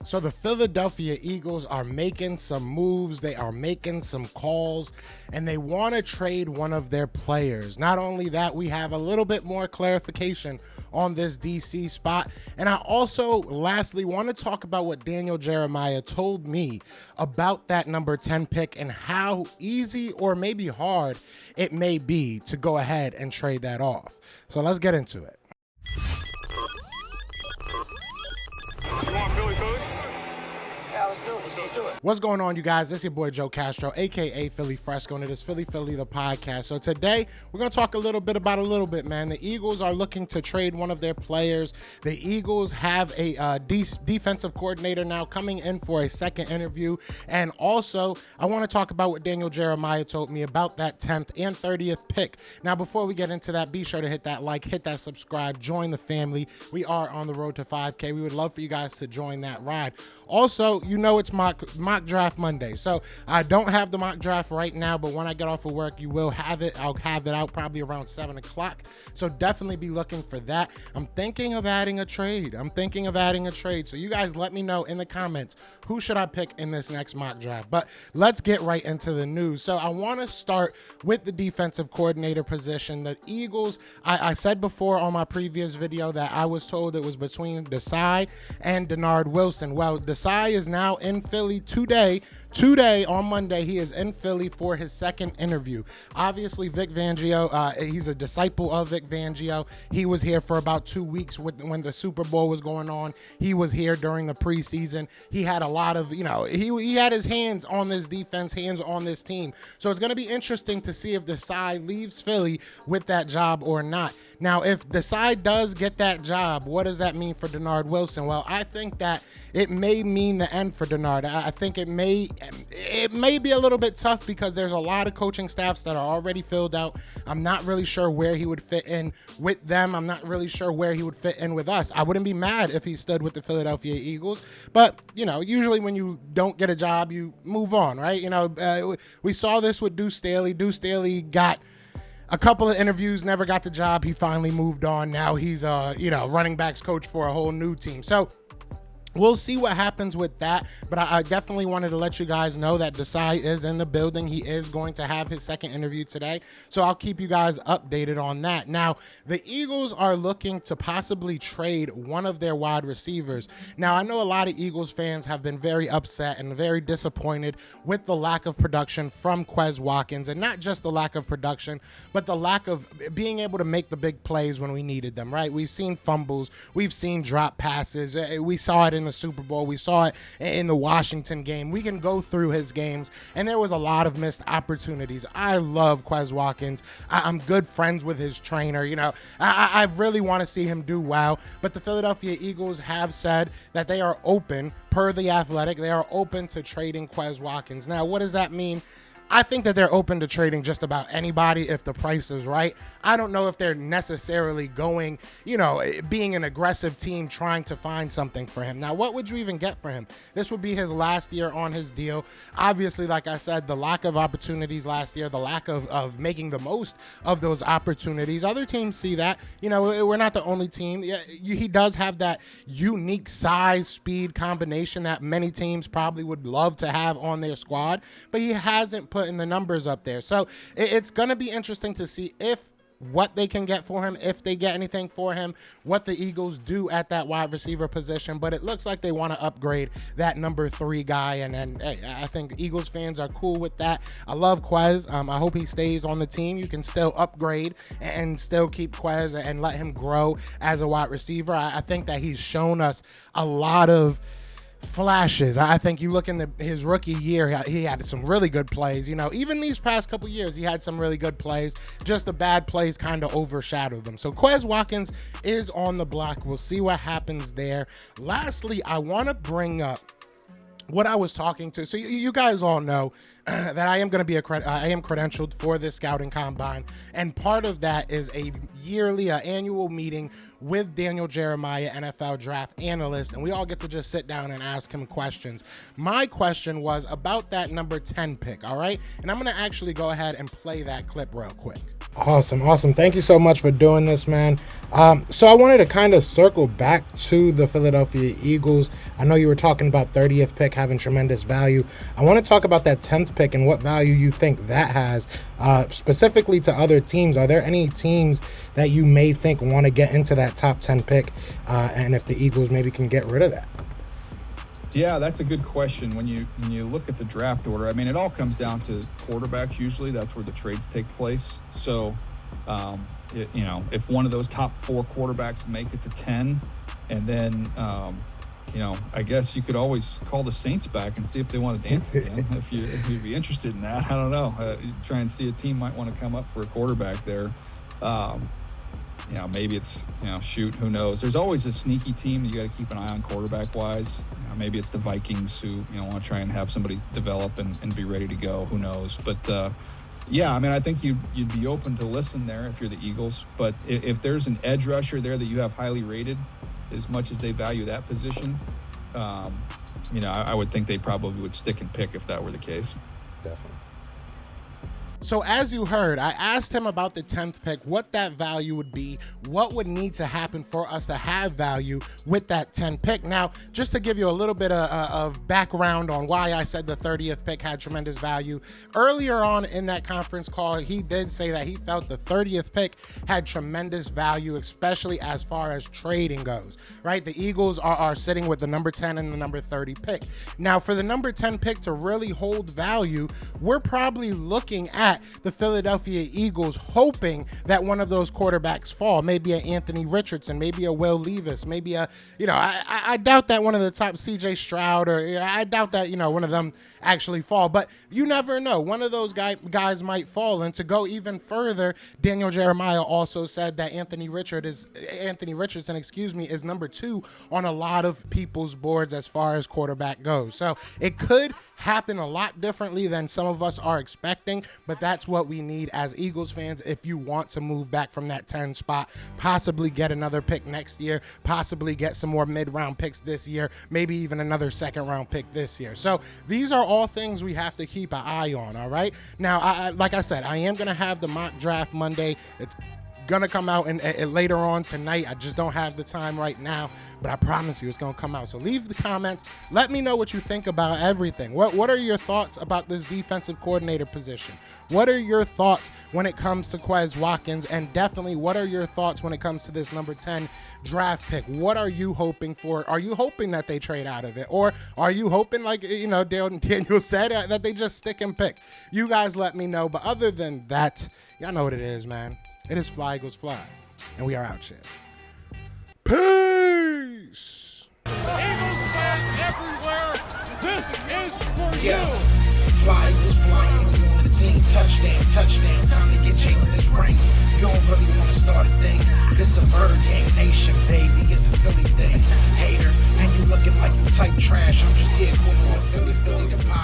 So the Philadelphia Eagles are making some moves, they are making some calls, and they want to trade one of their players. Not only that, we have a little bit more clarification on this DC spot. And I also, lastly, want to talk about what Daniel Jeremiah told me about that number 10 pick and how easy or maybe hard it may be to go ahead and trade that off. So let's get into it. You want Philly? Yeah, let's do it. What's going on, you guys? This is your boy Joe Castro, aka Philly Fresco, and it is Philly the podcast. So today we're gonna talk a little bit, man. The Eagles are looking to trade one of their players. The Eagles have a defensive coordinator now coming in for a second interview, and also I want to talk about what Daniel Jeremiah told me about that 10th and 30th pick. Now, before we get into that, be sure to hit that like, hit that subscribe, join the family. We are on the road to 5K. We would love for you guys to join that ride. Also, you know it's mock draft Monday, so I don't have the mock draft right now, but when I get off of work, you will have it. I'll have it out probably around 7 o'clock, so definitely be looking for that. I'm thinking of adding a trade. So you guys let me know in the comments, who should I pick in this next mock draft? But let's get right into the news. So I want to start with the defensive coordinator position. The Eagles, I said before on my previous video that I was told it was between Desai and Denard Wilson. Well, Desai is now in Philly today on Monday. He is in Philly for his second interview. Obviously, Vic Fangio, he's a disciple of Vic Fangio. He was here for about 2 weeks when the Super Bowl was going on. He was here during the preseason. He had a lot of, he had his hands on this defense, hands on this team. So it's going to be interesting to see if Desai leaves Philly with that job or not. Now, if Desai does get that job, what does that mean for Denard Wilson? Well, I think that it may mean the end for Denard. I think it may be a little bit tough because there's a lot of coaching staffs that are already filled out. I'm not really sure where he would fit in with them. I'm not really sure where he would fit in with us. I wouldn't be mad if he stood with the Philadelphia Eagles, but usually when you don't get a job, you move on, right? We saw this with Deuce Staley. Deuce Staley got a couple of interviews, never got the job. He finally moved on. Now he's running backs coach for a whole new team. So we'll see what happens with that, but I definitely wanted to let you guys know that Desai is in the building. He is going to have his second interview today, so I'll keep you guys updated on that. Now, the Eagles are looking to possibly trade one of their wide receivers. Now, I know a lot of Eagles fans have been very upset and very disappointed with the lack of production from Quez Watkins, and not just the lack of production, but the lack of being able to make the big plays when we needed them, right? We've seen fumbles, we've seen drop passes, we saw it in the Super Bowl, we saw it in the Washington game. We can go through his games, and there was a lot of missed opportunities. I love Quez Watkins. I'm good friends with his trainer. I really want to see him do well, but the Philadelphia Eagles have said that they are open, per The Athletic, they are open to trading Quez Watkins. Now, what does that mean? I think that they're open to trading just about anybody if the price is right. I don't know if they're necessarily going, being an aggressive team trying to find something for him. Now, what would you even get for him? This would be his last year on his deal. Obviously, like I said, the lack of opportunities last year, the lack of making the most of those opportunities. Other teams see that. We're not the only team. He does have that unique size, speed combination that many teams probably would love to have on their squad, but he hasn't putting the numbers up there. So it's going to be interesting to see what they can get for him, if they get anything for him, what the Eagles do at that wide receiver position. But it looks like they want to upgrade that number 3 guy, and hey, I think Eagles fans are cool with that. I love Quez. I hope he stays on the team. You can still upgrade and still keep Quez and let him grow as a wide receiver. I think that he's shown us a lot of flashes. I think you look in his rookie year, he had some really good plays. Even these past couple years, he had some really good plays. Just the bad plays kind of overshadowed them. So Quez Watkins is on the block. We'll see what happens there. Lastly, I want to bring up what I was talking to. So you guys all know that I am going to be I am credentialed for this scouting combine, and part of that is a yearly, annual meeting with Daniel Jeremiah, NFL draft analyst, and we all get to just sit down and ask him questions. My question was about that number 10 pick, all right? And I'm going to actually go ahead and play that clip real quick. Awesome. Thank you so much for doing this, man. So I wanted to kind of circle back to the Philadelphia Eagles. I know you were talking about 30th pick having tremendous value. I want to talk about that 10th pick and what value you think that has, specifically to other teams. Are there any teams that you may think want to get into that top 10 pick, and if the Eagles maybe can get rid of that? Yeah, that's a good question. When you look at the draft order, I mean, it all comes down to quarterbacks usually. That's where the trades take place. So, if one of those top 4 quarterbacks make it to 10, and then, I guess you could always call the Saints back and see if they want to dance again, if you'd be interested in that. I don't know. Try and see a team might want to come up for a quarterback there. Maybe it's, who knows? There's always a sneaky team that you got to keep an eye on quarterback-wise. Maybe it's the Vikings who, want to try and have somebody develop and be ready to go. Who knows? But, I think you'd be open to listen there if you're the Eagles. But if there's an edge rusher there that you have highly rated, as much as they value that position, I would think they probably would stick and pick if that were the case. Definitely. So as you heard, I asked him about the 10th pick, what that value would be, what would need to happen for us to have value with that 10th pick. Now, just to give you a little bit of background on why I said the 30th pick had tremendous value, earlier on in that conference call, he did say that he felt the 30th pick had tremendous value, especially as far as trading goes, right? The Eagles are sitting with the number 10 and the number 30 pick. Now, for the number 10 pick to really hold value, we're probably looking at the Philadelphia Eagles hoping that one of those quarterbacks fall, maybe a Anthony Richardson, maybe a Will Levis, maybe I doubt that one of the top CJ Stroud, or I doubt that, one of them actually fall, but you never know. One of those guys might fall. And to go even further, Daniel Jeremiah also said that Anthony Richardson, is number 2 on a lot of people's boards as far as quarterback goes. So it could happen a lot differently than some of us are expecting, but that's what we need as Eagles fans if you want to move back from that 10 spot, possibly get another pick next year, possibly get some more mid-round picks this year, maybe even another second-round pick this year. So these are all things we have to keep an eye on, all right? Now, like I said, I am going to have the mock draft Monday. It's going to come out later on tonight. I just don't have the time right now, but I promise you it's going to come out. So leave the comments. Let me know what you think about everything. What are your thoughts about this defensive coordinator position? What are your thoughts when it comes to Quez Watkins? And definitely, what are your thoughts when it comes to this number 10 draft pick? What are you hoping for? Are you hoping that they trade out of it? Or are you hoping, like, Daniel said, that they just stick and pick? You guys let me know. But other than that, y'all know what it is, man. It is Fly Eagles Fly, and we are out here. Peace! Eagles fans everywhere, this is for Yeah. you. Fly Eagles fly. You on the team. Touchdown. Time to get Jalen this ring. You don't really want to start a thing. This a Bird Gang Nation, baby. It's a Philly thing. Hater, and you looking like you type trash. I'm just here cool with Philly the podcast.